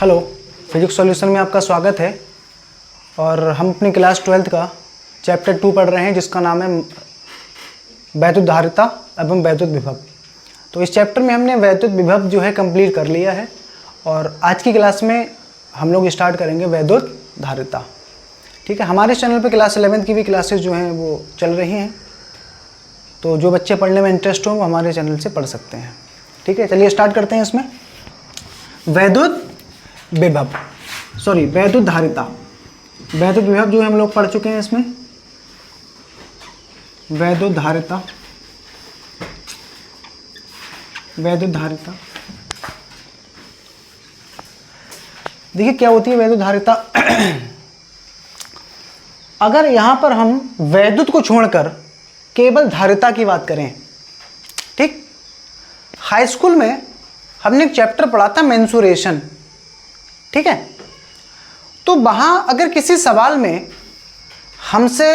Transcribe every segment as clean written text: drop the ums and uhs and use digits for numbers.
Hello, physics solution में आपका स्वागत है। और हम अपनी क्लास 12th का चैप्टर 2 पढ़ रहे हैं जिसका नाम है वैद्युत धारिता एवं वैद्युत विभव। तो इस चैप्टर में हमने वैद्युत विभव जो है कंप्लीट कर लिया है और आज की क्लास में हम लोग स्टार्ट करेंगे वैद्युत धारिता। ठीक है, हमारे चैनल पे क्लास 11th की भी क्लासेस जो हैं वो चल रही हैं, तो जो बच्चे पढ़ने में इंटरेस्ट हो वो हमारे चैनल से पढ़ सकते हैं। ठीक है, चलिए स्टार्ट करते हैं। इसमें वैद्युत विभव वैद्युत धारिता, वैद्युत विभव जो है हम लोग पढ़ चुके हैं। इसमें वैद्युत धारिता, वैद्युत धारिता देखिए क्या होती है वैद्युत धारिता। अगर यहां पर हम वैद्युत को छोड़कर केवल धारिता की बात करें, ठीक, हाई स्कूल में हमने एक चैप्टर पढ़ा था मेंसुरेशन, ठीक है। तो वहां अगर किसी सवाल में हमसे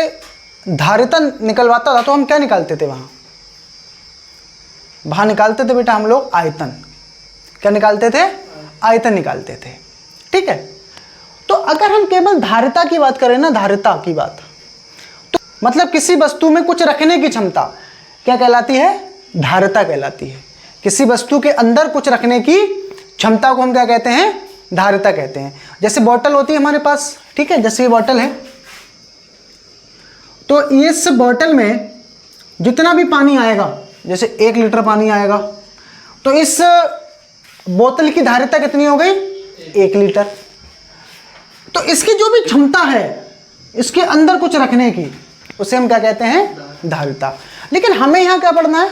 धारिता निकलवाता था तो हम क्या निकालते थे? वहां निकालते थे बेटा हम लोग आयतन। क्या निकालते थे? आयतन निकालते थे। ठीक है, तो अगर हम केवल धारिता की बात करें ना, धारिता की बात, तो मतलब किसी वस्तु में कुछ रखने की क्षमता क्या कहलाती है? धारिता कहलाती है। किसी वस्तु के अंदर कुछ रखने की क्षमता को हम क्या कहते हैं? धारिता कहते हैं। जैसे बॉटल होती है हमारे पास, ठीक है, जैसे ये बॉटल है, तो इस बॉटल में जितना भी पानी आएगा, जैसे 1 लीटर पानी आएगा, तो इस बोतल की धारिता कितनी हो गई? 1 लीटर। तो इसकी जो भी क्षमता है इसके अंदर कुछ रखने की, उसे हम क्या कहते हैं? धारिता। लेकिन हमें यहां क्या पढ़ना है?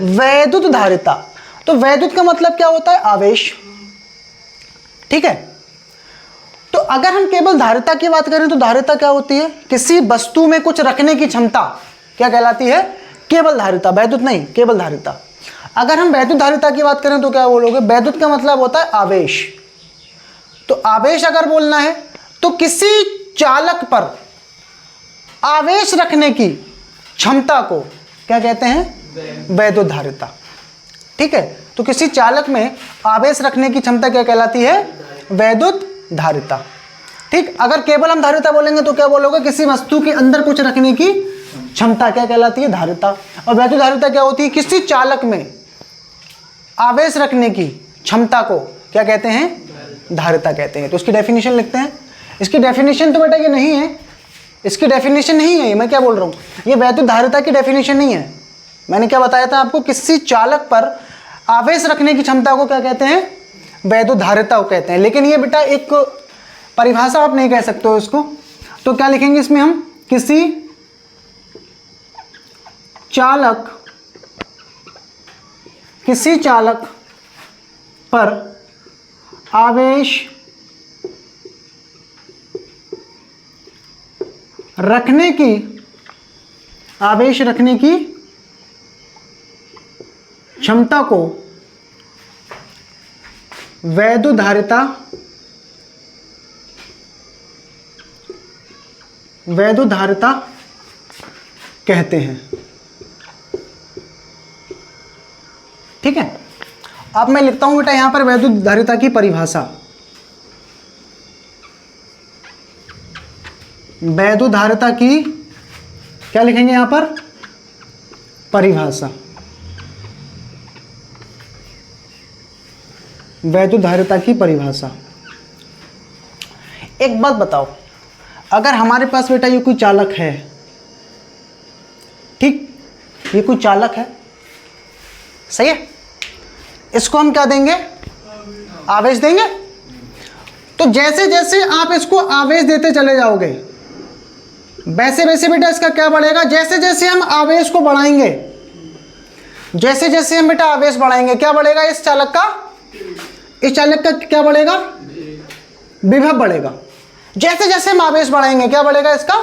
वैद्युत धारिता। तो वैद्युत का मतलब क्या होता है? आवेश। ठीक है, तो अगर हम केवल धारिता की बात करें तो धारिता क्या होती है? किसी वस्तु में कुछ रखने की क्षमता क्या कहलाती है? केवल धारिता। वैद्युत नहीं, केवल धारिता। अगर हम वैद्युत धारिता की बात करें तो क्या बोलोगे? वैद्युत का मतलब होता है आवेश। तो आवेश अगर बोलना है तो किसी चालक पर आवेश रखने की क्षमता को क्या कहते हैं? वैद्युत धारिता। ठीक है, तो किसी चालक में आवेश रखने की क्षमता क्या कहलाती है? वैद्युत धारिता। ठीक, अगर केवल हम धारिता बोलेंगे तो क्या बोलोगे? किसी वस्तु के अंदर कुछ रखने की क्षमता क्या कहलाती है? धारिता। और वैद्युत धारिता क्या होती है? किसी चालक में आवेश रखने की क्षमता को क्या कहते हैं? धारिता कहते हैं। तो उसकी डेफिनेशन लिखते हैं। इसकी डेफिनेशन तो बेटा ये नहीं है, इसकी डेफिनेशन नहीं है, मैं क्या बोल रहा हूँ, ये वैद्युत धारिता की डेफिनेशन नहीं है। मैंने क्या बताया था आपको? किसी चालक पर आवेश रखने की क्षमता को क्या कहते हैं? वैद्युत धारिता को कहते हैं। लेकिन ये बेटा एक परिभाषा आप नहीं कह सकते हो इसको, तो क्या लिखेंगे इसमें हम? किसी चालक पर आवेश रखने की क्षमता को वैद्युत धारिता कहते हैं। ठीक है, अब मैं लिखता हूं बेटा यहां पर वैद्युत धारिता की परिभाषा। वैद्युत धारिता की क्या लिखेंगे यहां पर? परिभाषा। वैद्युत धारिता की परिभाषा। एक बात बताओ, अगर हमारे पास बेटा ये कोई चालक है, ठीक, ये कोई चालक है, सही है, इसको हम क्या देंगे? आवेश देंगे। तो जैसे जैसे आप इसको आवेश देते चले जाओगे वैसे वैसे बेटा इसका क्या बढ़ेगा? जैसे जैसे हम आवेश को बढ़ाएंगे, जैसे जैसे हम बेटा आवेश बढ़ाएंगे, क्या बढ़ेगा? इस चालक का क्या बढ़ेगा? विभव बढ़ेगा। जैसे जैसे हम आवेश बढ़ाएंगे क्या बढ़ेगा? इसका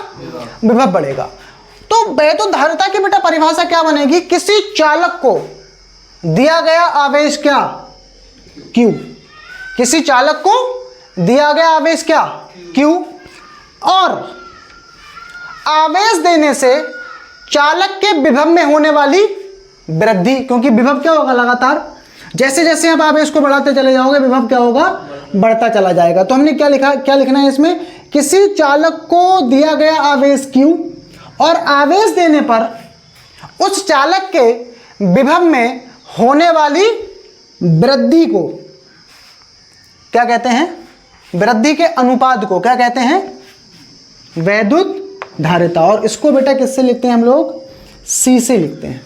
विभव बढ़ेगा। तो वैद्युत धारिता की बेटा परिभाषा क्या बनेगी? किसी चालक को दिया गया आवेश क्या? Q। किसी चालक को दिया गया आवेश क्या? Q। और आवेश देने से चालक के विभव में होने वाली वृद्धि, क्योंकि विभव क्या होगा? लगातार जैसे जैसे आप आवेश को बढ़ाते चले जाओगे विभव क्या होगा? बढ़ता चला जाएगा। तो हमने क्या लिखा, क्या लिखना है इसमें, किसी चालक को दिया गया आवेश Q और आवेश देने पर उस चालक के विभव में होने वाली वृद्धि को क्या कहते हैं, वृद्धि के अनुपात को क्या कहते हैं, वैद्युत धारिता। और इसको बेटा किससे लिखते हैं हम लोग, C से लिखते हैं।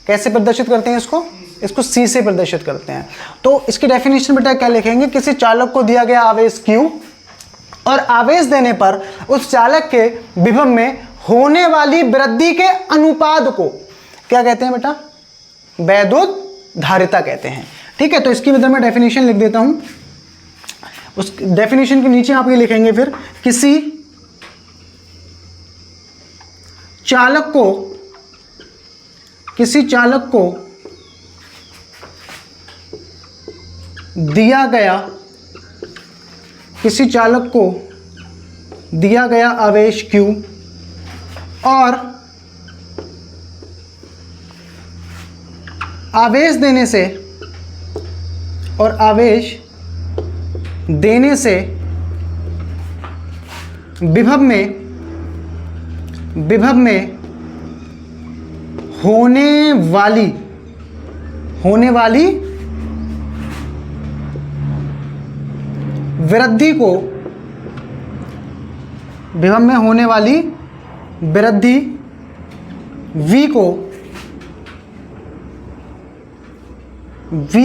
कैसे प्रदर्शित करते हैं इसको, इसको C से प्रदर्शित करते हैं। तो इसकी डेफिनेशन बेटा क्या लिखेंगे, किसी चालक को दिया गया आवेश Q और आवेश देने पर उस चालक के विभव में होने वाली वृद्धि के अनुपात को क्या कहते हैं बेटा, वैद्युत धारिता कहते हैं। ठीक है, तो इसकी मतलब मैं डेफिनेशन लिख देता हूं। उस डेफिनेशन के नीचे आप ये लिखेंगे फिर, किसी चालक को दिया गया आवेश Q और आवेश देने से विभव में होने वाली वृद्धि को, विभव में होने वाली वृद्धि V को V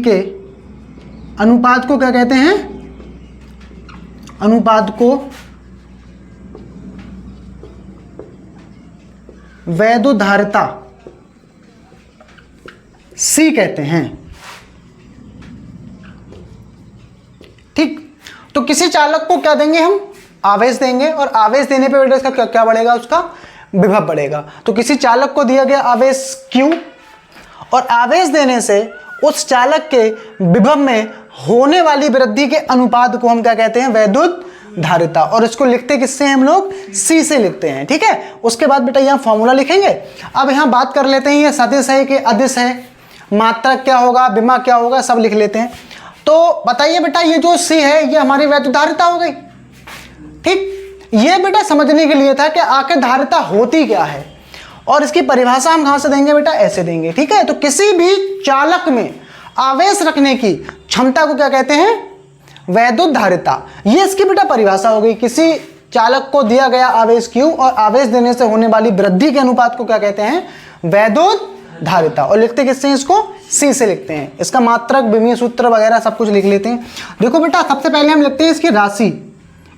के अनुपात को क्या कहते हैं, अनुपात को वैद्युत धारिता C कहते हैं। ठीक, तो किसी चालक को क्या देंगे हम, आवेश देंगे और आवेश देने पे बेटा इसका क्या बढ़ेगा, उसका विभव बढ़ेगा। तो किसी चालक को दिया गया आवेश Q और आवेश देने से उस चालक के विभव में होने वाली वृद्धि के अनुपात को हम क्या कहते हैं, वैद्युत धारिता। और इसको लिखते किससे हैं हम लोग, C से लिखते हैं। ठीक है, उसके बाद बेटा यहाँ फॉर्मूला लिखेंगे। अब यहाँ बात कर लेते हैं ये सदिश है कि अदिश है, मात्रक क्या होगा, विमा क्या होगा, सब लिख लेते हैं। तो बताइए बेटा, ये जो C है ये हमारी वैद्युत धारिता हो गई। ठीक, ये बेटा समझने के लिए था कि आखिर धारिता होती क्या है, और इसकी परिभाषा हम कहां से देंगे बेटा, ऐसे देंगे। ठीक है, तो किसी भी चालक में आवेश रखने की क्षमता को क्या कहते हैं, वैद्युत धारिता। ये इसकी बेटा परिभाषा हो गई। किसी चालक को दिया गया आवेश Q और आवेश देने से होने वाली वृद्धि के अनुपात को क्या कहते हैं, वैद्युत धारिता। और लिखते किससे हैं, इसको C से लिखते हैं। इसका मात्रक, विमीय सूत्र वगैरह सब कुछ लिख लेते हैं। देखो बेटा, सबसे पहले हम लिखते हैं इसकी राशि।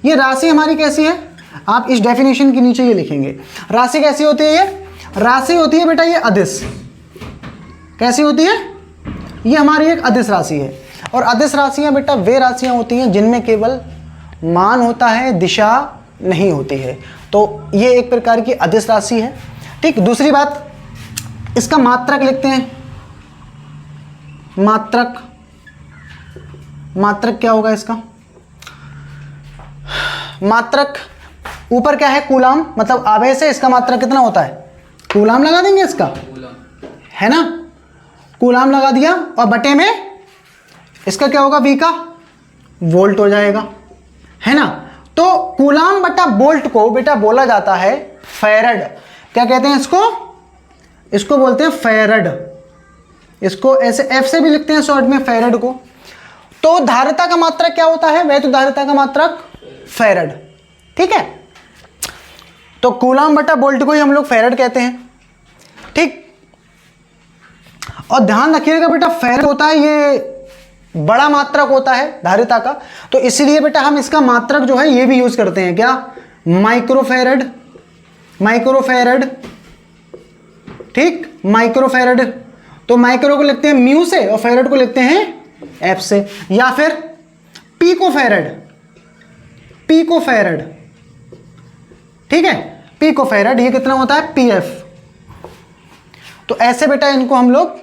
ये राशि हमारी कैसी है, आप इस डेफिनेशन के नीचे ये लिखेंगे। राशि कैसी होती है, ये राशि होती है बेटा ये अदिश। कैसी होती है, ये हमारी एक अदिश राशि है। और अदिश राशियां बेटा वे राशियां होती हैं जिनमें केवल मान होता है, दिशा नहीं होती है। तो ये एक प्रकार की अदिश राशि है। ठीक, दूसरी बात, इसका मात्रक लिखते हैं। मात्रक, मात्रक क्या होगा इसका, मात्रक ऊपर क्या है, कूलाम, मतलब आवेश है, इसका मात्रक कितना होता है, कूलाम लगा देंगे इसका, है ना, कूलाम लगा दिया। और बटे में इसका क्या होगा, V का वोल्ट हो जाएगा, है ना। तो कूलाम बटा वोल्ट को बेटा बोला जाता है फैरड। क्या कहते हैं इसको, इसको बोलते हैं फैरड। इसको ऐसे F से भी लिखते हैं शॉर्ट में, फैरड को। तो धारिता का मात्रक क्या होता है, वैद्युत धारिता का मात्रक फैरड। ठीक है, तो कूलाम बटा वोल्ट को ही हम लोग फैरड कहते हैं। ठीक, और ध्यान रखिएगा बेटा, फैरड होता है ये बड़ा मात्रक होता है धारिता का, तो इसीलिए बेटा हम इसका मात्रक जो है ये भी यूज करते हैं, क्या, माइक्रोफैरड। माइक्रोफैरड, ठीक, माइक्रोफैरड। तो माइक्रो को लिखते हैं म्यू से और फैरड को लिखते हैं एफ से। या फिर पीकोफैरड, पीकोफैरड, ठीक है, पीकोफैरड, ये कितना होता है, पीएफ। तो ऐसे बेटा इनको हम लोग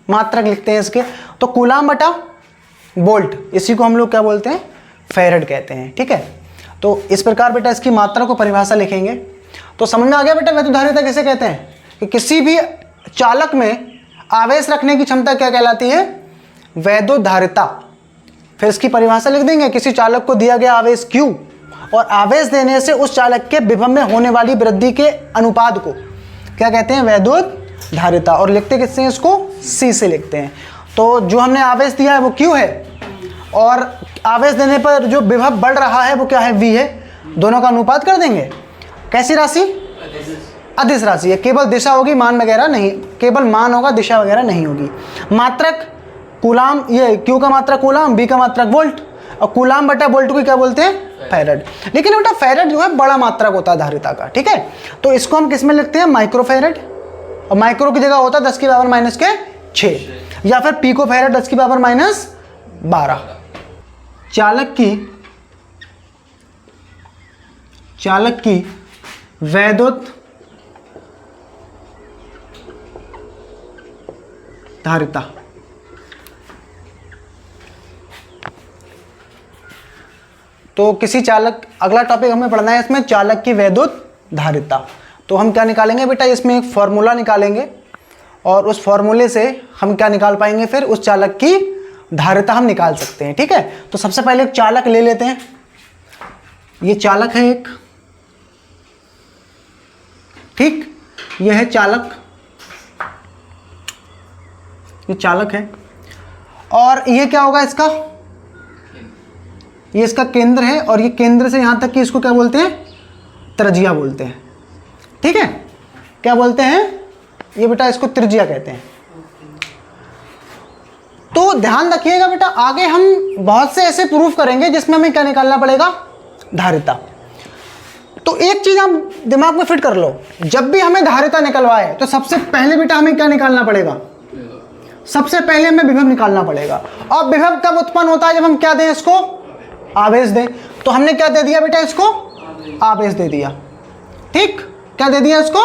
मात्रक लिखते हैं इसके। तो कूलाम बटा वोल्ट, इसी को हम लोग क्या बोलते हैं, फैरड कहते हैं। ठीक है, तो इस प्रकार बेटा इसकी मात्रा को परिभाषा लिखेंगे। तो समझ में आ गया बेटा वैद्युत धारिता किसे कहते हैं, कि किसी भी चालक में आवेश रखने की क्षमता क्या कहलाती है, वैद्युत धारिता। फिर इसकी परिभाषा लिख देंगे, किसी चालक को दिया गया आवेश Q और आवेश देने से उस चालक के विभव में होने वाली वृद्धि के अनुपात को क्या कहते हैं, वैद्युत धारिता। और लिखते किससे हैं, इसको C से लिखते हैं। तो जो हमने आवेश दिया है वो Q है और आवेश देने पर जो विभव बढ़ रहा है वो क्या है, V है। दोनों का अनुपात कर देंगे। कैसी राशि, अदिश राशि है, केवल दिशा होगी, मान वगैरह नहीं, केवल मान होगा, दिशा वगैरह नहीं होगी। मात्रक कूलाम, ये Q का मात्रक कूलाम, B का मात्रक वोल्ट, और कूलाम बटा वोल्ट को क्या बोलते हैं, फैरड। लेकिन बेटा फैरड जो है बड़ा मात्रक होता है धारिता का, ठीक है। तो इसको हम किस में लिखते हैं, माइक्रो फैरड, और माइक्रो की जगह होता है 10 की पावर माइनस के 6, या फिर पिको फैरड 10 की पावर माइनस 12। चालक की वैद्युत धारिता। तो किसी चालक, अगला टॉपिक हमें पढ़ना है इसमें, चालक की वैद्युत धारिता। तो हम क्या निकालेंगे बेटा, इसमें एक फॉर्मूला निकालेंगे और उस फॉर्मूले से हम क्या निकाल पाएंगे, फिर उस चालक की धारिता हम निकाल सकते हैं, ठीक है। तो सबसे पहले एक चालक ले लेते हैं। ये चालक है एक, ठीक, ये है चालक, ये चालक है। और ये क्या होगा इसका, ये इसका केंद्र है, और ये केंद्र से यहां तक कि इसको क्या बोलते हैं, त्रिज्या बोलते हैं, ठीक है। क्या बोलते हैं ये बेटा, इसको त्रिज्या कहते हैं। तो ध्यान रखिएगा बेटा, आगे हम बहुत से ऐसे प्रूफ करेंगे जिसमें हमें क्या निकालना पड़ेगा, धारिता। तो एक चीज आप दिमाग में फिट कर लो, जब भी हमें धारिता निकलवाए तो सबसे पहले बेटा हमें क्या निकालना पड़ेगा, सबसे पहले हमें विभव निकालना पड़ेगा। और विभव कब उत्पन्न होता है, जब हम क्या दें, इसको आवेश दें। तो हमने क्या दे दिया बेटा, इसको आवेश दे दिया, ठीक, क्या दे दिया, इसको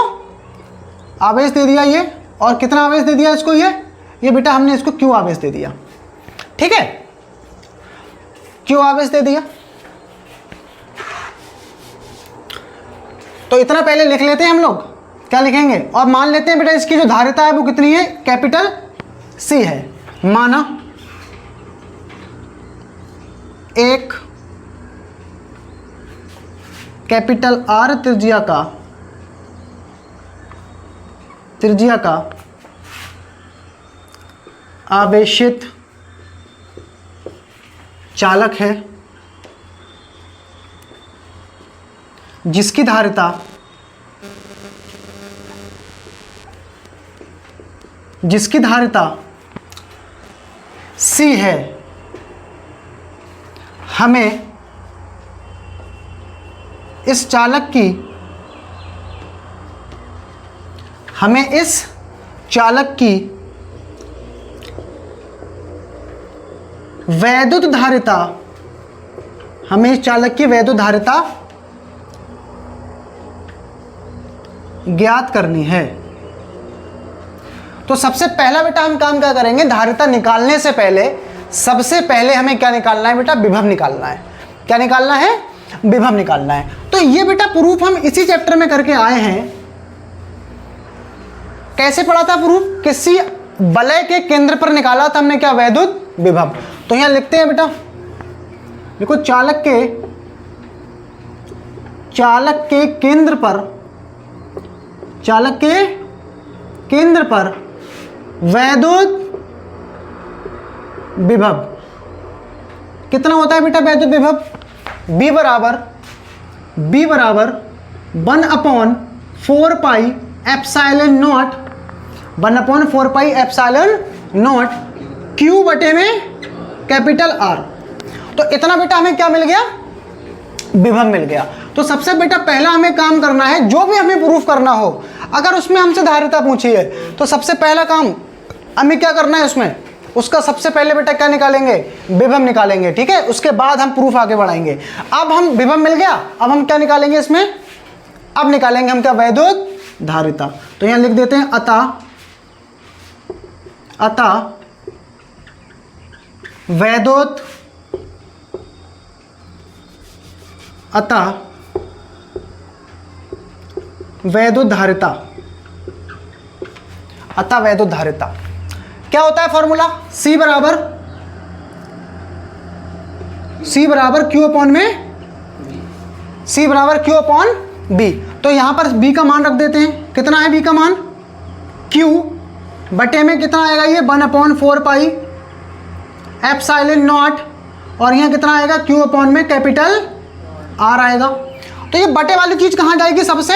आवेश दे दिया ये। और कितना आवेश दे दिया इसको, ये बेटा हमने इसको Q आवेश दे दिया, ठीक है, Q आवेश दे दिया। तो इतना पहले लिख लेते हैं हम लोग, क्या लिखेंगे, और मान लेते हैं बेटा इसकी जो धारिता है वो कितनी है, कैपिटल C है। माना एक कैपिटल R त्रिज्या का आवेशित चालक है जिसकी धारिता C है। हमें इस चालक की वैद्युत धारिता, हमें इस चालक की वैद्युत धारिता ज्ञात करनी है। तो सबसे पहला बेटा हम काम क्या करेंगे, धारिता निकालने से पहले सबसे पहले हमें क्या निकालना है बेटा, विभव निकालना है। क्या निकालना है, विभव निकालना है। तो ये बेटा प्रूफ हम इसी चैप्टर में करके आए हैं। कैसे पढ़ा था प्रूफ, किसी वलय के केंद्र पर निकाला था हमने क्या, वैद्युत विभव। तो यहां लिखते हैं बेटा, देखो चालक के केंद्र पर वैद्युत विभव कितना होता है बेटा, वैद्युत विभव B बराबर 1/4 पाई एप्सिलॉन नॉट Q बटे में कैपिटल R। तो इतना बेटा हमें क्या मिल गया, विभव मिल गया। तो सबसे बेटा पहला हमें काम करना है, जो भी हमें प्रूफ करना हो, अगर उसमें हमसे धारिता पूछी है तो सबसे पहला काम हमें क्या करना है, उसमें उसका सबसे पहले बेटा क्या निकालेंगे, विभव निकालेंगे, ठीक है। उसके बाद हम प्रूफ आगे बढ़ाएंगे। अब हम विभव मिल गया, अब हम क्या निकालेंगे इसमें, अब निकालेंगे हम क्या, वैद्युत धारिता। तो यहां लिख देते हैं अतः वैद्युत धारिता क्या होता है फॉर्मूला, C बराबर C बराबर Q अपॉन में C बराबर Q अपॉन B। तो यहाँ पर B का मान रख देते हैं। कितना है B का मान? Q बटे में कितना आएगा ये 1/4 पाई एप्सिलॉन नॉट, और यहाँ कितना आएगा Q अपॉन में कैपिटल R आएगा। तो ये बटे वाली चीज़ कहाँ जाएगी सबसे?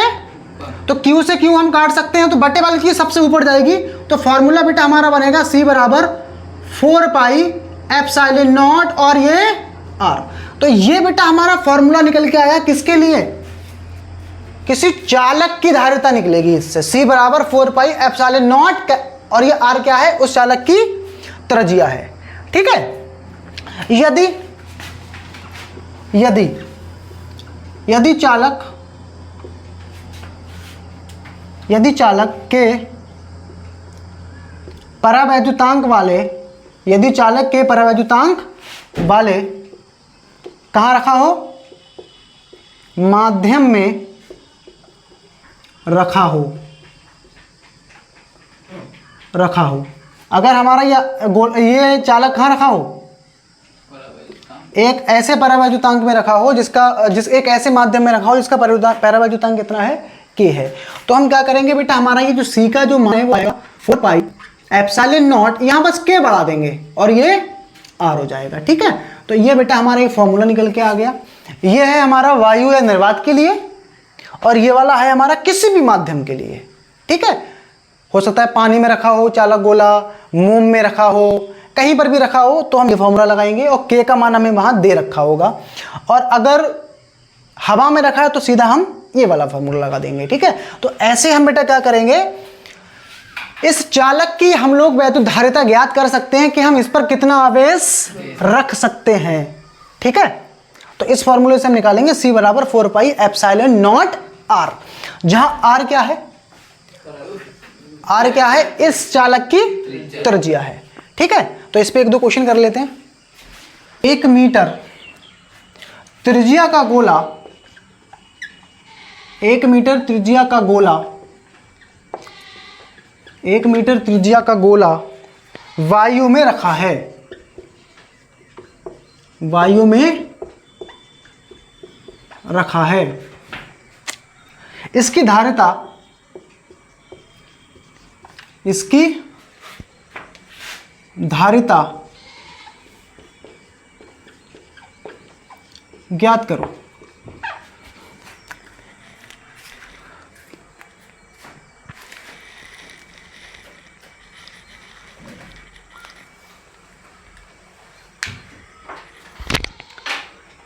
तो Q से Q हम काट सकते हैं, तो बटे वाली चीज़ सबसे ऊपर जाएगी। तो फॉर्मूला बेटा हमारा बनेगा C बराबर 4 पाई एप्सिलॉन नॉट और ये R। तो ये बेटा हमारा फॉर्मूला निकल के आया किसके लिए? किसी चालक की धारिता निकलेगी इससे। C बराबर 4 पाई एप्सिलॉन नॉट और ये R क्या है? उस चालक की त्रिज्या है। ठीक है। यदि यदि यदि चालक के परावैद्युतांक वाले कहाँ रखा हो? माध्यम में रखा हो। अगर हमारा ये चालक कहाँ रखा हो? एक ऐसे परावैद्युतांक में रखा हो एक ऐसे माध्यम में रखा हो जिसका परावैद्युतांक कितना है? K है। तो हम क्या करेंगे बेटा, हमारा ये जो C का जो मान है वो आएगा 4 पाई एप्सिलॉन नॉट, यहाँ बस K बढ़ा देंगे और ये R हो जाएगा। ठीक है। तो ये बेटा हमारा एक फॉर्मूला निकल के आ गया। ये है हमारा वायु या निर्वात के लिए, और ये वाला है हमारा किसी भी माध्यम के लिए। ठीक है। हो सकता है पानी में रखा हो चालक गोला, मोम में रखा हो, कहीं पर भी रखा हो, तो हम ये फॉर्मूला लगाएंगे और K का मान हमें वहां दे रखा होगा। और अगर हवा में रखा है तो सीधा हम ये वाला फॉर्मूला लगा देंगे। ठीक है। तो ऐसे हम बेटा क्या करेंगे, इस चालक की हम लोग वैद्युतधारिता ज्ञात कर सकते हैं कि हम इस पर कितना आवेश रख सकते हैं। ठीक है। तो इस फॉर्मूले से हम निकालेंगे C बराबर 4 पाई एप्सिलॉन नॉट R, जहां R क्या है? R क्या है? इस चालक की त्रिज्या है। ठीक है। तो इस पे 1-2 क्वेश्चन कर लेते हैं। 1 मीटर त्रिज्या का गोला, 1 मीटर त्रिज्या का वायु में रखा है। इसकी धारिता ज्ञात करो।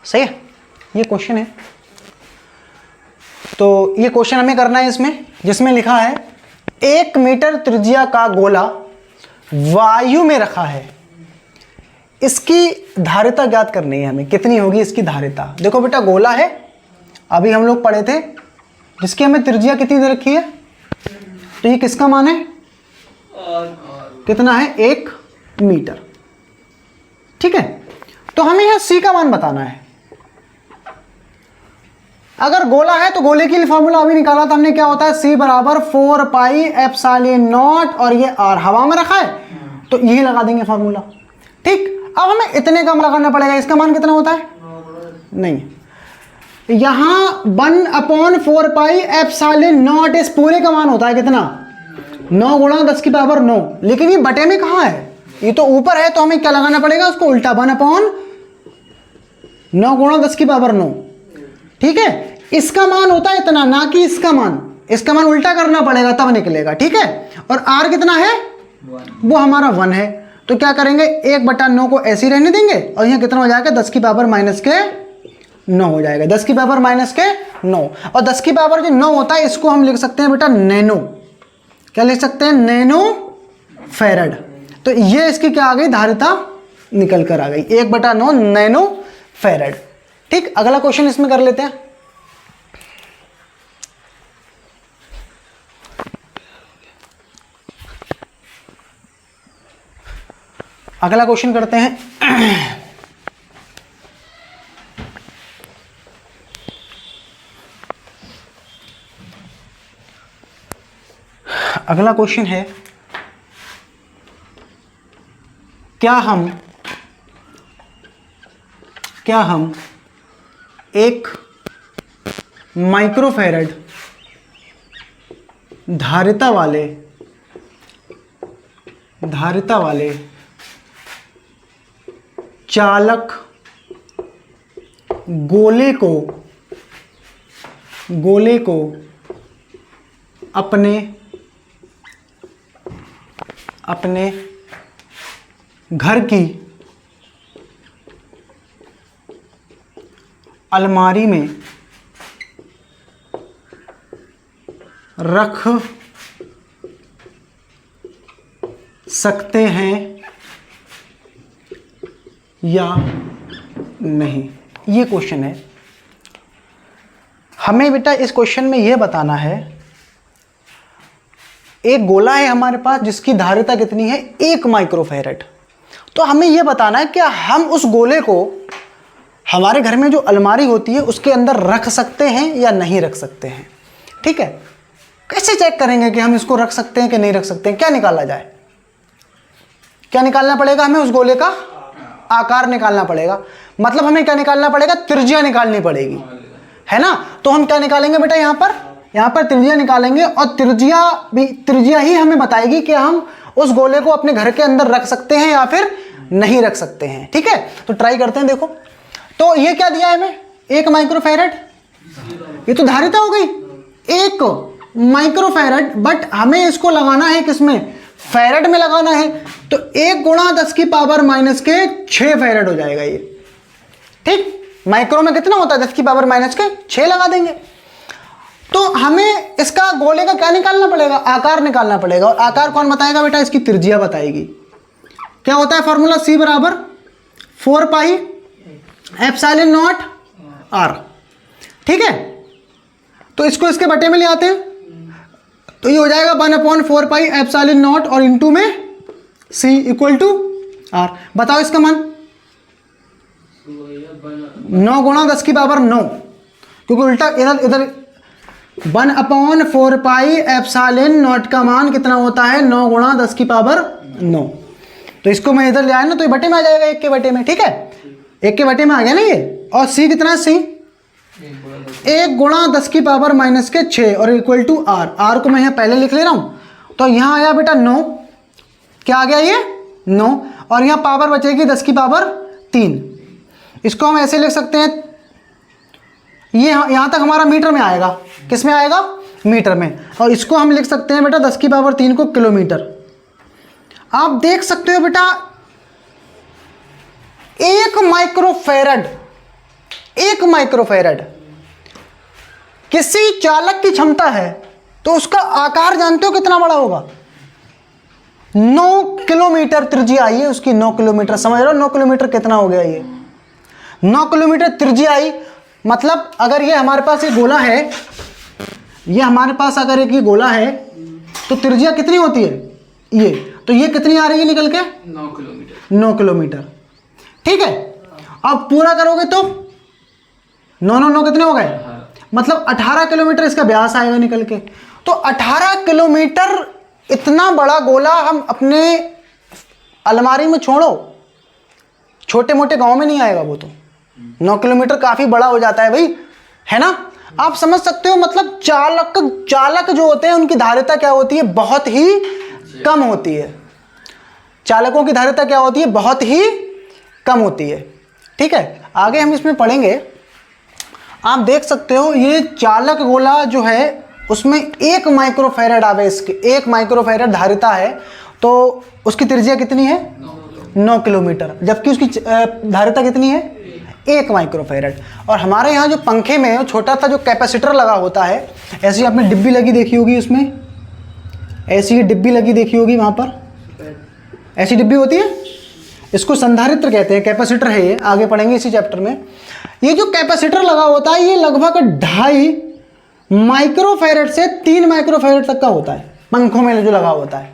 सही है। ये क्वेश्चन है। तो ये क्वेश्चन हमें करना है इसमें, जिसमें लिखा है 1 मीटर त्रिज्या का गोला वायु में रखा है, इसकी धारिता ज्ञात करनी है हमें। कितनी होगी इसकी धारिता? देखो बेटा, गोला है, अभी हम लोग पढ़े थे, जिसकी हमें त्रिज्या कितनी दे रखी है। तो ये किसका मान है? कितना है? 1 मीटर। ठीक है। तो हमें यह C का मान बताना है। अगर गोला है तो गोले के लिए फॉर्मूला अभी निकाला था हमने, क्या होता है? C बराबर 4 पाई एप्सिलॉन नॉट और ये R हवा में रखा है, तो यही लगा देंगे फॉर्मूला। ठीक। अब हमें इतने कम लगाना पड़ेगा। इसका मान कितना होता है? नहीं, यहां 1/4 पाई एप्सिलॉन नॉट इस पूरे का मान होता है कितना? 9 गुणा 10 की पावर 9। लेकिन ये बटे में कहां है? ये तो ऊपर है, तो हमें क्या लगाना पड़ेगा? उसको उल्टा 1/9 गुणा 10 की पावर 9। ठीक है। इसका मान होता है इतना, ना कि इसका मान उल्टा करना पड़ेगा तब निकलेगा। ठीक है। और R कितना है? वो हमारा 1 है। तो क्या करेंगे, 1/9 को ऐसे ही रहने देंगे, और यहाँ कितना हो जाएगा? 10 की पावर -9 हो जाएगा। 10 की पावर -9, और 10 की पावर जो 9 होता है, इसको हम लिख सकते हैं बेटा नैनो। क्या लिख सकते हैं? Nano farad. तो ये इसकी क्या आ गई? धारिता निकल कर आ गई, 1/9 नैनो फैरड। ठीक। अगला क्वेश्चन इसमें कर लेते हैं। अगला क्वेश्चन करते हैं। अगला क्वेश्चन है, क्या क्या हम 1 माइक्रोफैरड धारिता वाले चालक गोले को अपने घर की अलमारी में रख सकते हैं या नहीं। ये क्वेश्चन है। हमें बेटा इस क्वेश्चन में यह बताना है, एक गोला है हमारे पास जिसकी धारिता कितनी है 1 माइक्रोफैरड। तो हमें यह बताना है कि हम उस गोले को हमारे घर में जो अलमारी होती है उसके अंदर रख सकते हैं या नहीं रख सकते हैं। ठीक है, कैसे चेक करेंगे कि हम इसको रख सकते हैं कि नहीं रख सकते हैं? क्या निकाला जाए? क्या निकालना पड़ेगा हमें? उस गोले का आकार निकालना पड़ेगा। मतलब हमें क्या निकालना पड़ेगा? त्रिज्या निकालनी पड़ेगी, है ना। तो हम क्या निकालेंगे बेटा? यहाँ पर त्रिज्या निकालेंगे, और त्रिज्या ही हमें बताएगी कि हम उस गोले को अपने घर के अंदर रख सकते हैं या फिर नहीं रख सकते हैं। ठीक है, तो ट्राई करते हैं। देखो, तो ये क्या दिया है हमें? 1 माइक्रोफैरड। ये तो धारिता हो गई 1 माइक्रोफैरड, बट हमें इसको लगाना है किसमें? फैरड में लगाना है। तो 1 गुणा 10 की पावर माइनस के 6 फैरड हो जाएगा ये। ठीक, माइक्रो में कितना होता है? 10 की पावर माइनस के 6 लगा देंगे। तो हमें इसका गोले का क्या निकालना पड़ेगा? आकार निकालना पड़ेगा। और आकार कौन बताएगा बेटा? इसकी त्रिज्या बताएगी। क्या होता है फॉर्मूला? C बराबर 4 पाई एप्सिलॉन नॉट r। ठीक है, तो इसको इसके बटे में ले आते हैं, तो ये हो जाएगा 1/4 पाई एप्सिलॉन नॉट और इंटू में C इक्वल टू r। बताओ इसका मान। 9 गुणा 10 की पावर 9, क्योंकि उल्टा इधर 1/4 पाई एप्सिलॉन नॉट का मान कितना होता है? 9 गुणा 10 की पावर 9। तो इसको मैं इधर ले आया ना, तो ये बटे में आ जाएगा 1 के बटे में। ठीक है, 1 के बटे में आ गया ना ये। और C कितना है? C 1 गुणा 10 की पावर माइनस के 6 और इक्वल टू r। r को मैं यहाँ पहले लिख ले रहा हूँ, तो यहाँ आया बेटा 9। क्या आ गया ये? 9। और यहाँ पावर बचेगी 10 की पावर 3। इसको हम ऐसे लिख सकते हैं, ये यहाँ तक हमारा मीटर में आएगा। किस में आएगा? मीटर में। और इसको हम लिख सकते हैं बेटा 10 की पावर 3 को किलोमीटर। आप देख सकते हो बेटा 1 माइक्रोफैरड किसी चालक की क्षमता है, तो उसका आकार जानते हो कितना बड़ा होगा? 9 किलोमीटर त्रिज्या आई है उसकी। 9 किलोमीटर, समझ रहे हो? 9 किलोमीटर कितना हो गया ये? 9 किलोमीटर त्रिज्या आई। मतलब अगर ये हमारे पास एक गोला है, ये हमारे पास अगर एक ये गोला है, तो त्रिज्या कितनी होती है? ये तो ये कितनी आ रही है निकल के? 9 किलोमीटर। ठीक है, अब पूरा करोगे तो 9 कितने हो गए? मतलब 18 किलोमीटर इसका व्यास आएगा निकल के। तो 18 किलोमीटर इतना बड़ा गोला हम अपने अलमारी में छोड़ो, छोटे मोटे गांव में नहीं आएगा वो। तो 9 किलोमीटर काफी बड़ा हो जाता है भाई, है ना। आप समझ सकते हो, मतलब चालक जो होते हैं उनकी धारिता क्या होती है? बहुत ही कम होती है। चालकों की धारिता क्या होती है? बहुत ही कम होती है। ठीक है, आगे हम इसमें पढ़ेंगे। आप देख सकते हो ये चालक गोला जो है उसमें 1 माइक्रोफैरड आवे, इसके 1 माइक्रोफैरड धारिता है, तो उसकी त्रिज्या कितनी है? 9 किलोमीटर। जबकि उसकी धारिता कितनी है? 1 माइक्रोफैरड। और हमारे यहाँ जो पंखे में छोटा सा जो कैपेसिटर लगा होता है, ऐसी आपने डिब्बी लगी देखी होगी, उसमें ऐसी डिब्बी लगी देखी होगी, वहाँ पर ऐसी डिब्बी होती है, इसको संधारित्र कहते हैं, कैपेसिटर है ये, आगे पढ़ेंगे इसी चैप्टर में। ये जो कैपेसिटर लगा होता है ये लगभग 2.5 माइक्रोफैरड से 3 माइक्रोफैरड तक का होता है, पंखों में जो लगा होता है।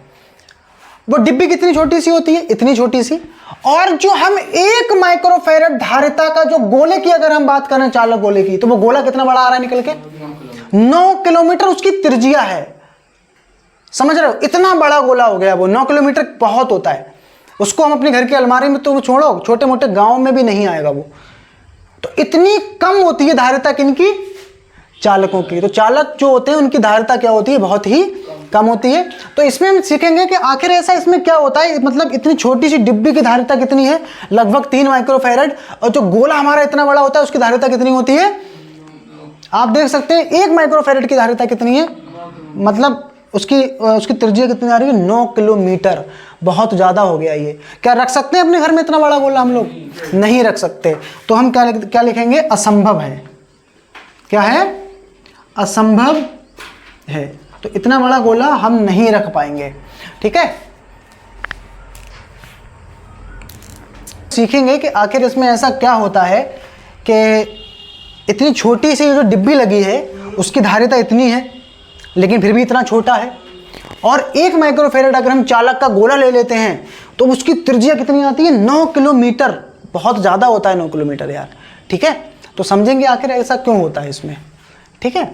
वो डिब्बी कितनी छोटी सी होती है? इतनी छोटी सी। और जो हम 1 माइक्रोफैरड धारिता का जो गोले की अगर हम बात करें, चालक गोले की, तो वो गोला कितना बड़ा आ रहा है निकल के? 9 किलोमीटर उसकी त्रिज्या है। समझ रहे हो? इतना बड़ा गोला हो गया वो। 9 किलोमीटर बहुत होता है। उसको हम अपने घर की अलमारी में तो छोड़ो, छोटे मोटे गांव में भी नहीं आएगा वो। तो इतनी कम होती है धारिता किनकी, चालकों की। तो चालक जो होते हैं उनकी धारिता क्या होती है, बहुत ही कम होती है। तो इसमें हम सीखेंगे कि आखिर ऐसा इसमें क्या होता है, मतलब इतनी छोटी सी डिब्बी की धारिता कितनी है, लगभग 3 माइक्रोफैरड, और जो गोला हमारा इतना बड़ा होता है उसकी धारिता कितनी होती है, आप देख सकते हैं 1 माइक्रोफैरड की धारिता कितनी है, मतलब उसकी त्रिज्या कितनी आ रही है, 9 किलोमीटर। बहुत ज़्यादा हो गया ये। क्या रख सकते हैं अपने घर में इतना बड़ा गोला हम लोग? नहीं रख सकते। तो हम क्या लिखेंगे, असंभव है। क्या है, असंभव है। तो इतना बड़ा गोला हम नहीं रख पाएंगे, ठीक है। सीखेंगे कि आखिर इसमें ऐसा क्या होता है कि इतनी छोटी सी जो डिब्बी लगी है उसकी धारिता इतनी है लेकिन फिर भी इतना छोटा है, और 1 माइक्रोफैरड अगर हम चालक का गोला ले लेते हैं तो उसकी त्रिज्या कितनी आती है, 9 किलोमीटर। बहुत ज़्यादा होता है 9 किलोमीटर यार, ठीक है। तो समझेंगे आखिर ऐसा क्यों होता है इसमें, ठीक है।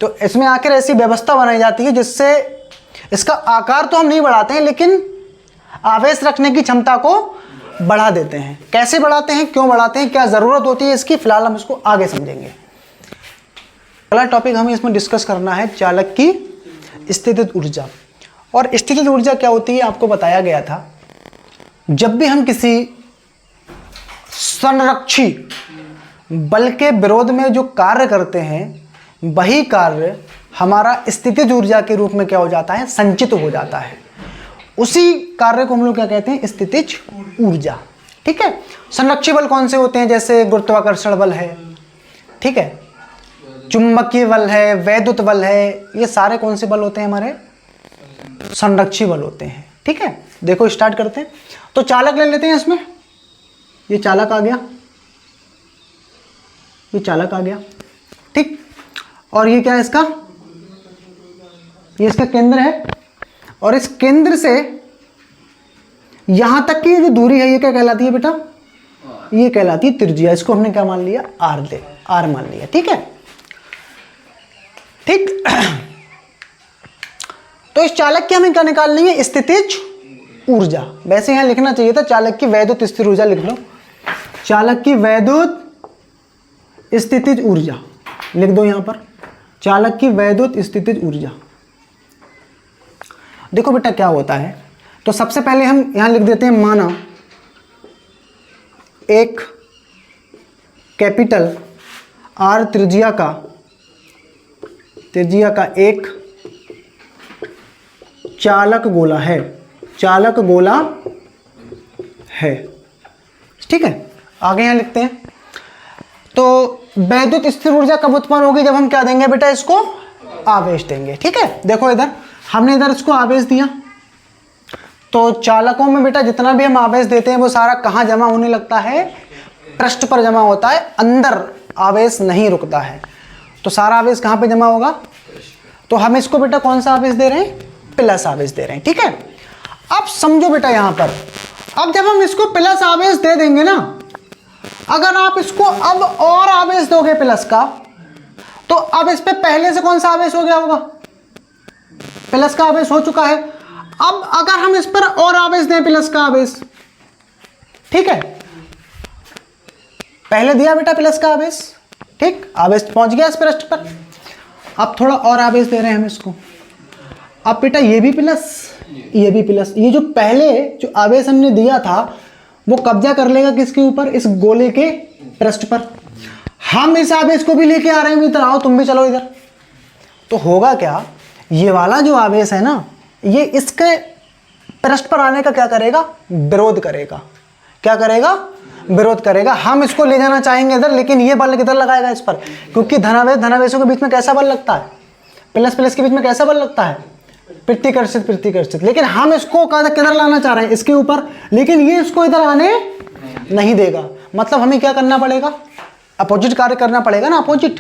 तो इसमें आखिर ऐसी व्यवस्था बनाई जाती है जिससे इसका आकार तो हम नहीं बढ़ाते हैं लेकिन आवेश रखने की क्षमता को बढ़ा देते हैं। कैसे बढ़ाते हैं, क्यों बढ़ाते हैं, क्या ज़रूरत होती है इसकी, फिलहाल हम इसको आगे समझेंगे। अगला टॉपिक हमें इसमें डिस्कस करना है चालक की स्थितिज ऊर्जा। और स्थितिज ऊर्जा क्या होती है आपको बताया गया था। जब भी हम किसी संरक्षी बल के विरोध में जो कार्य करते हैं वही कार्य हमारा स्थितिज ऊर्जा के रूप में क्या हो जाता है, संचित हो जाता है। उसी कार्य को हम लोग क्या कहते हैं, स्थितिज ऊर्जा, ठीक है। संरक्षी बल कौन से होते हैं, जैसे गुरुत्वाकर्षण बल है, ठीक है, चुंबकीय बल है, वैद्युत बल है, ये सारे कौन से बल होते हैं, हमारे संरक्षी बल होते हैं, ठीक है। देखो स्टार्ट करते हैं। तो चालक ले लेते हैं इसमें, ये चालक आ गया, ये चालक आ गया, ठीक। और ये क्या है इसका, ये इसका केंद्र है, और इस केंद्र से यहां तक की जो दूरी है ये क्या कहलाती है बेटा, ये कहलाती है त्रिज्या। इसको हमने क्या मान लिया, आर मान लिया, ठीक है, ठीक। तो इस चालक की हमें क्या निकालनी है, स्थितिज ऊर्जा। वैसे यहां लिखना चाहिए था चालक की वैद्युत स्थिर ऊर्जा, लिख लो चालक की वैद्युत स्थितिज ऊर्जा, लिख दो यहां पर चालक की वैद्युत स्थितिज ऊर्जा। देखो बेटा क्या होता है, तो सबसे पहले हम यहां लिख देते हैं, माना एक कैपिटल आर त्रिज्या का एक चालक गोला है, चालक गोला है, ठीक है। आगे यहां लिखते हैं, तो वैद्युत स्थिर ऊर्जा कब उत्पन्न होगी, जब हम क्या देंगे बेटा, इसको आवेश देंगे, ठीक है। देखो इधर हमने इधर इसको आवेश दिया, तो चालकों में बेटा जितना भी हम आवेश देते हैं वो सारा कहाँ जमा होने लगता है, पृष्ठ पर जमा होता है, अंदर आवेश नहीं रुकता है। तो सारा आवेश कहाँ पे जमा होगा, तो हम इसको बेटा कौन सा आवेश दे रहे हैं, प्लस आवेश दे रहे हैं, ठीक है। अब समझो बेटा यहां पर, अब जब हम इसको प्लस आवेश दे देंगे ना, अगर आप इसको अब और आवेश दोगे प्लस का, तो अब इस पे पहले से कौन सा आवेश हो गया होगा, प्लस का आवेश हो चुका है। अब अगर हम इस पर और आवेश दें, प्लस का आवेश, ठीक है, पहले दिया बेटा प्लस का आवेश, ठीक, आवेश पहुंच गया इस पृष्ठ पर, अब थोड़ा और आवेश दे रहे हैं हम इसको। अब बेटा ये भी प्लस, ये भी प्लस, ये जो पहले जो आवेश हमने दिया था वो कब्जा कर लेगा किसके ऊपर, इस गोले के पृष्ठ पर। हम इस आवेश को भी लेके आ रहे हैं, इधर आओ तुम भी चलो इधर। तो होगा क्या, ये वाला जो आवेश है ना, ये इसके पृष्ठ पर आने का क्या करेगा, विरोध करेगा। क्या करेगा, विरोध करेगा। हम इसको ले जाना चाहेंगे इधर, लेकिन ये बल किधर लगाएगा, इस पर, क्योंकि धनावेश धनावेशों के बीच में कैसा बल लगता है, प्लस प्लस के बीच में कैसा बल लगता है, प्रतिकर्षित। लेकिन हम इसको किधर लाना चाह रहे हैं, इसके ऊपर, लेकिन ये इसको इधर आने नहीं देगा। मतलब हमें क्या करना पड़ेगा, अपोजिट कार्य करना पड़ेगा ना, अपोजिट।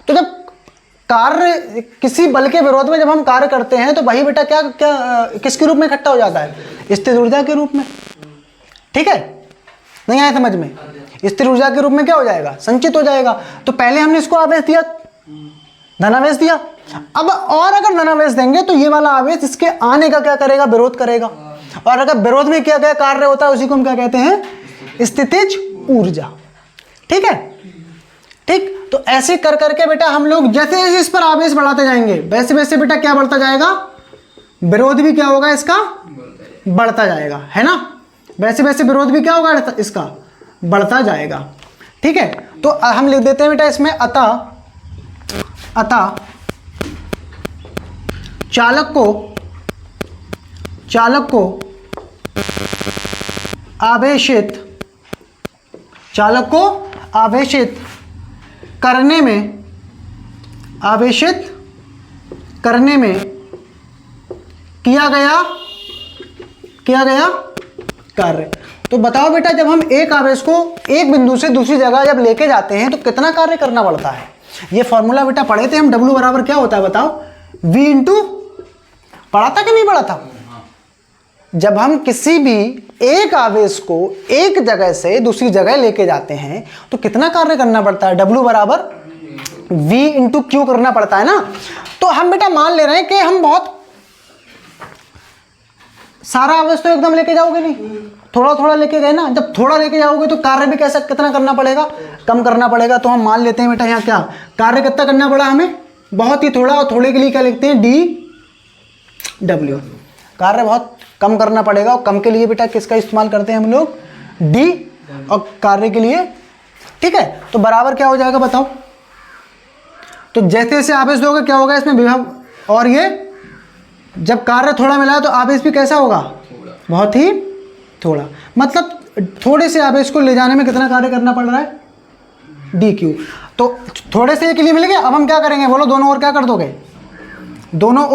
तो जब कार्य किसी बल के विरोध में जब हम कार्य करते हैं तो वही बेटा क्या किसके रूप में इकट्ठा हो जाता है, स्थिर ऊर्जा के रूप में, ठीक है। नहीं आया समझ में, स्थिर ऊर्जा के रूप में क्या हो जाएगा, संचित हो जाएगा। तो पहले हमने इसको आवेश दिया, धनावेश दिया, अब और अगर धनावेश देंगे तो ये वाला आवेश इसके आने का क्या करेगा, विरोध करेगा। और अगर विरोध में किया गया कार्य होता है उसी को हम क्या कहते हैं, स्थितिज ऊर्जा, ठीक है, ठीक। तो ऐसे कर करके बेटा हम लोग जैसे जैसे इस पर आवेश बढ़ाते जाएंगे वैसे वैसे बेटा क्या बढ़ता जाएगा, विरोध भी क्या होगा इसका, बढ़ता जाएगा, है ना। वैसे वैसे विरोध भी क्या होगा इसका, बढ़ता जाएगा, ठीक है। तो हम लिख देते हैं बेटा इसमें अतः चालक को आवेशित करने में किया गया कार्य। तो बताओ बेटा जब हम एक आवेश को एक बिंदु से दूसरी जगह जब लेके जाते हैं तो कितना कार्य करना पड़ता है। ये फॉर्मूला बेटा पढ़े थे हम, W बराबर क्या होता है बताओ, V इंटू, पढ़ा था कि नहीं पढ़ा था। जब हम किसी भी एक आवेश को एक जगह से दूसरी जगह लेके जाते हैं तो कितना कार्य करना पड़ता है, W बराबर V इंटू क्यू करना पड़ता है ना। तो हम बेटा मान ले रहे हैं कि हम बहुत सारा आवेश तो एकदम लेके जाओगे नहीं, थोड़ा थोड़ा लेके गए ना। जब थोड़ा लेके जाओगे तो कार्य भी कैसा कितना करना पड़ेगा, कम करना पड़ेगा। तो हम मान लेते हैं बेटा यहाँ क्या कार्य कितना करना पड़ा हमें, बहुत ही थोड़ा, और थोड़े के लिए क्या लिखते हैं DW, कार्य बहुत कम करना पड़ेगा। और कम के लिए बेटा किसका इस्तेमाल करते हैं हम लोग, D, और कार्य के लिए, ठीक है। तो बराबर क्या हो जाएगा बताओ। तो जैसे जैसे आवेश दोगे क्या होगा इसमें विभव, और ये जब कार्य थोड़ा मिला है तो आवेश भी कैसा होगा, बहुत ही थोड़ा। मतलब थोड़े से आवेश को ले जाने में कितना कार्य करना पड़ रहा है, DQ। तो थोड़े से के लिए मिल गया। अब हम क्या करेंगे बोलो, दोनों ओर क्या कर दोगे, दोनों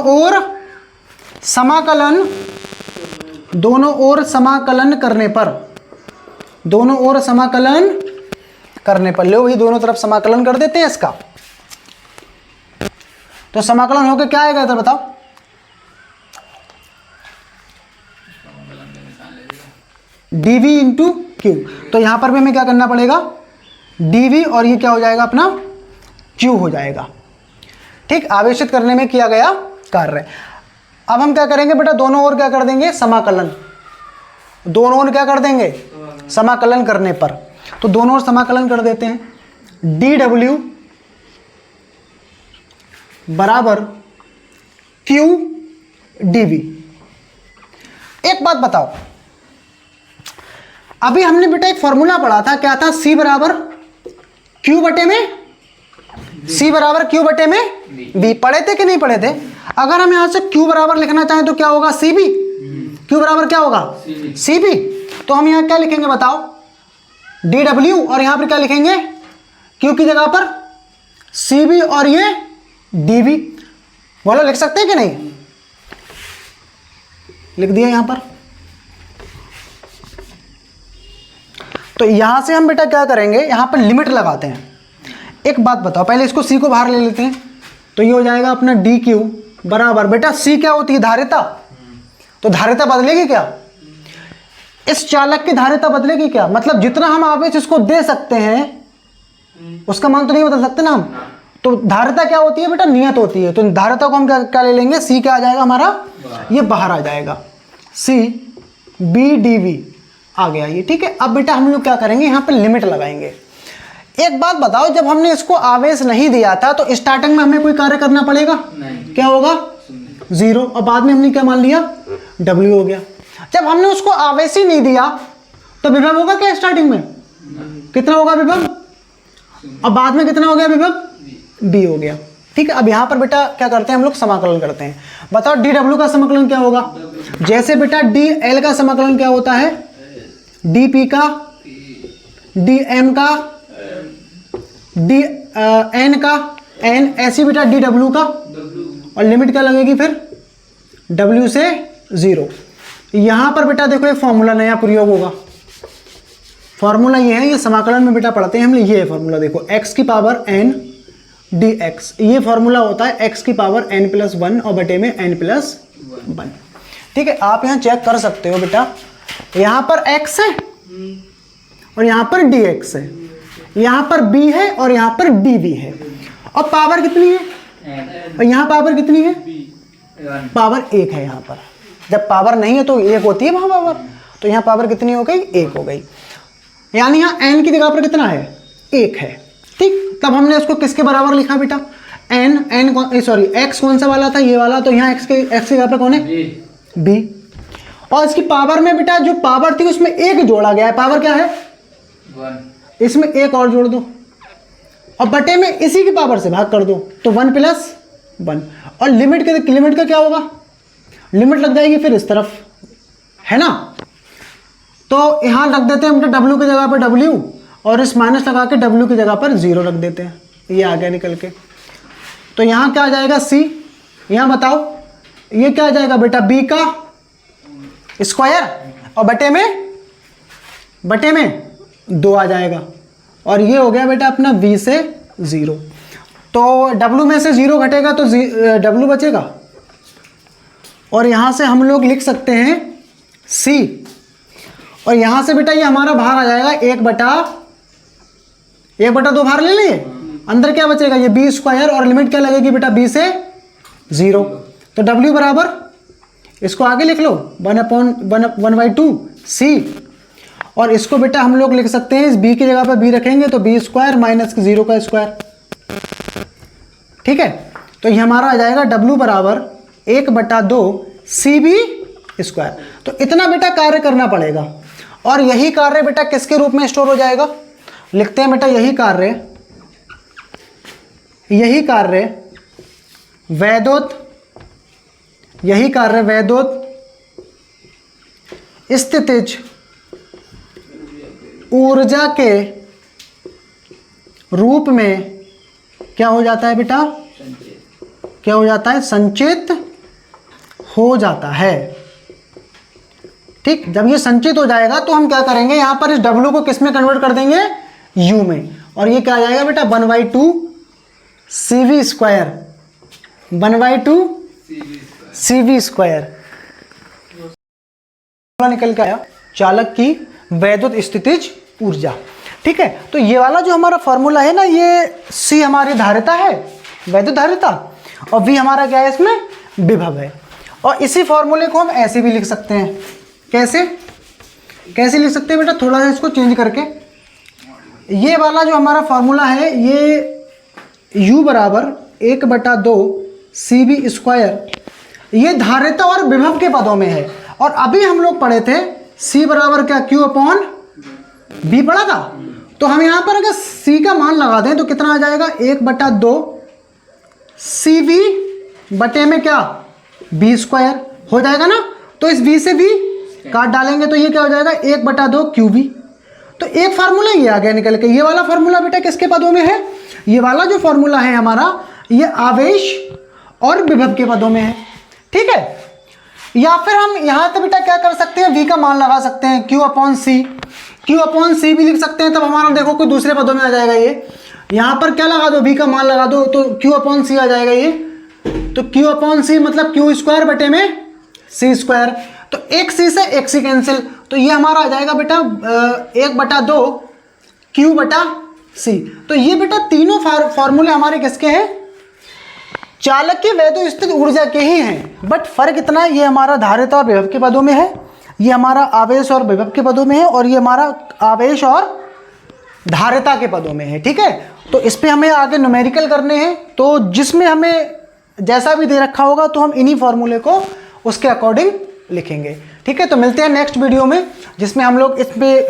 ओर समाकलन, दोनों ओर समाकलन करने पर लो, वही दोनों तरफ समाकलन कर देते हैं इसका। तो समाकलन होकर क्या आएगा इधर बताओ, dV इंटू क्यू। तो यहां पर भी हमें क्या करना पड़ेगा, dV, और ये क्या हो जाएगा अपना Q हो जाएगा, ठीक। आवेशित करने में किया गया कार्य। अब हम क्या करेंगे बेटा, दोनों ओर क्या कर देंगे, समाकलन, दोनों ओर क्या कर देंगे, समाकलन करने पर। तो दोनों ओर समाकलन कर देते हैं, dW बराबर Q dV। एक बात बताओ, अभी हमने बेटा एक फॉर्मूला पढ़ा था, क्या था, C बराबर Q बटे में V। पढ़े थे कि नहीं पढ़े थे। अगर हम यहां से Q बराबर लिखना चाहें तो क्या होगा, CB। Q बराबर क्या होगा, CB। तो हम यहां क्या लिखेंगे बताओ, DW, और यहां पर क्या लिखेंगे, Q की जगह पर CB और ये DV। बोलो लिख सकते हैं कि नहीं, लिख दिया यहां पर। तो यहां से हम बेटा क्या करेंगे, यहां पर लिमिट लगाते हैं। एक बात बताओ, पहले इसको C को बाहर ले लेते हैं। तो ये हो जाएगा अपना DQ बराबर, बेटा C क्या होती है, धारिता। तो धारिता बदलेगी क्या, इस चालक की धारिता बदलेगी क्या, मतलब जितना हम आवेश इसको दे सकते हैं उसका मान तो नहीं बदल सकते ना हम। तो धारिता क्या होती है बेटा, नियत होती है। तो धारिता को हम क्या ले लेंगे, C क्या आ जाएगा हमारा, ये बाहर आ जाएगा, CBDV आ गया ये, ठीक है। अब बेटा हम लोग क्या करेंगे, यहाँ पे लिमिट लगाएंगे। एक बात बताओ, जब हमने इसको आवेश नहीं दिया था तो स्टार्टिंग में हमें कोई कार्य करना पड़ेगा नहीं। क्या होगा, 0, और बाद में हमने क्या मान लिया, W हो गया। जब हमने उसको आवेश ही नहीं दिया तो विभव होगा क्या स्टार्टिंग में, कितना होगा विभव, और बाद में कितना हो गया विभव, B हो गया, ठीक है। अब यहाँ पर बेटा क्या करते हैं हम लोग, समाकलन करते हैं। बताओ DW का समाकलन क्या होगा, जैसे बेटा DL का समाकलन क्या होता है, DP का, DM का, DN का, N, ऐसी बेटा DW का, और लिमिट क्या लगेगी फिर, W से 0। यहाँ पर बेटा देखो एक फॉर्मूला नया प्रयोग होगा। फॉर्मूला ये है, ये समाकलन में बेटा पढ़ते हैं हम, ये है फॉर्मूला देखो, x की पावर n dx। ये फॉर्मूला होता है x की पावर n+1 और बटे में n+1, ठीक है। आप यहाँ चेक कर सकते हो बेटा, यहाँ पर x है और यहाँ पर dx है, यहाँ पर b है और यहाँ पर dv है, और पावर कितनी है, और यहाँ पावर कितनी है, पावर 1 है। यहाँ पर जब पावर नहीं है तो 1 होती है वहाँ पावर, तो यहाँ पावर कितनी हो गई, 1 हो गई। यानी यहाँ n की जगह पर कितना है, 1 है। ठीक, तब हमने इसको किसके बराबर लिखा बेटा, x कौन सा वाला था, ये वाला, तो यहाँ x की जगह पर कौन है, b। और इसकी पावर में बेटा जो पावर थी उसमें 1 जोड़ा गया है, पावर क्या है 1, इसमें 1 और जोड़ दो और बटे में इसी की पावर से भाग कर दो, तो 1 + 1। और लिमिट का क्या होगा, लिमिट लग जाएगी फिर इस तरफ, है ना। तो यहाँ रख देते हैं बेटा w की जगह पर w और इस माइनस लगा के w की जगह पर 0 रख देते हैं, ये आ गया निकल के। तो यहाँ क्या आ जाएगा c, यहाँ बताओ ये क्या आ जाएगा बेटा b का स्क्वायर और बटे में 2 आ जाएगा और ये हो गया बेटा अपना v से 0। तो w में से 0 घटेगा तो w बचेगा और यहाँ से हम लोग लिख सकते हैं c और यहाँ से बेटा ये हमारा भाग आ जाएगा 1/2 भाग ले लिए, अंदर क्या बचेगा ये b स्क्वायर और लिमिट क्या लगेगी बेटा b से 0। तो w बराबर इसको आगे लिख लो 1/2 c और इसको बेटा हम लोग लिख सकते हैं इस b की जगह पर b रखेंगे तो b स्क्वायर माइनस 0 का स्क्वायर। ठीक है, तो ये हमारा आ जाएगा w बराबर 1/2 cb स्क्वायर। तो इतना बेटा कार्य करना पड़ेगा और यही कार्य बेटा किसके रूप में स्टोर हो जाएगा, लिखते हैं बेटा यही कार्य वैद्युत स्थितिज ऊर्जा के रूप में क्या हो जाता है बेटा, क्या हो जाता है, संचित हो जाता है। ठीक, जब ये संचित हो जाएगा तो हम क्या करेंगे, यहां पर इस W को किस में कन्वर्ट कर देंगे, U में, और ये क्या आ जाएगा बेटा 1/2 CV स्क्वायर, 1/2 CV स्क्वायर निकल के आया चालक की वैद्युत स्थितिज ऊर्जा। ठीक है, तो ये वाला जो हमारा फॉर्मूला है ना, ये C हमारी धारिता है, वैद्युत धारिता, और V हमारा क्या है, इसमें विभव है। और इसी फॉर्मूले को हम ऐसे भी लिख सकते हैं, कैसे लिख सकते हैं बेटा, थोड़ा सा इसको चेंज करके, ये वाला जो हमारा फॉर्मूला है ये U बराबर 1/2 CV स्क्वायर, ये धारिता और विभव के पदों में है। और अभी हम लोग पढ़े थे C बराबर क्या, Q/V पढ़ा था। तो हम यहाँ पर अगर C का मान लगा दें तो कितना आ जाएगा, 1/2 CV बटे में क्या, B स्क्वायर हो जाएगा ना। तो इस V से V काट डालेंगे तो ये क्या हो जाएगा, 1/2 QV। तो एक फार्मूला ये आ गया निकल के। ये वाला फार्मूला बेटा किसके पदों में है, ये वाला जो फार्मूला है हमारा, ये आवेश और विभव के पदों में है। ठीक है, या फिर हम यहाँ से बेटा क्या कर सकते हैं, V का मान लगा सकते हैं, Q/C भी लिख सकते हैं। तब हमारा देखो कोई दूसरे पदों में आ जाएगा। ये यहाँ पर क्या लगा दो, V का मान लगा दो तो Q/C आ जाएगा ये। तो Q/C मतलब Q स्क्वायर बटे में C स्क्वायर। तो एक C से एक C कैंसिल, तो ये हमारा आ जाएगा बेटा 1/2 Q/C। तो ये बेटा तीनों फॉर्मूले हमारे किसके हैं, चालक की वैद्युत स्थित ऊर्जा के ही हैं। बट फर्क इतना, ये हमारा धारिता और विभव के पदों में है, ये हमारा आवेश और विभव के पदों में है, और ये हमारा आवेश और धारिता के पदों में है। ठीक है, तो इस पे हमें आगे न्यूमेरिकल करने हैं, तो जिसमें हमें जैसा भी दे रखा होगा तो हम इन्हीं फॉर्मूले को उसके अकॉर्डिंग लिखेंगे। ठीक है, तो मिलते हैं नेक्स्ट वीडियो में जिसमें हम लोग इस पे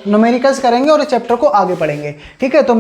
न्यूमेरिकल्स करेंगे और इस चैप्टर को आगे पढ़ेंगे। ठीक है, तो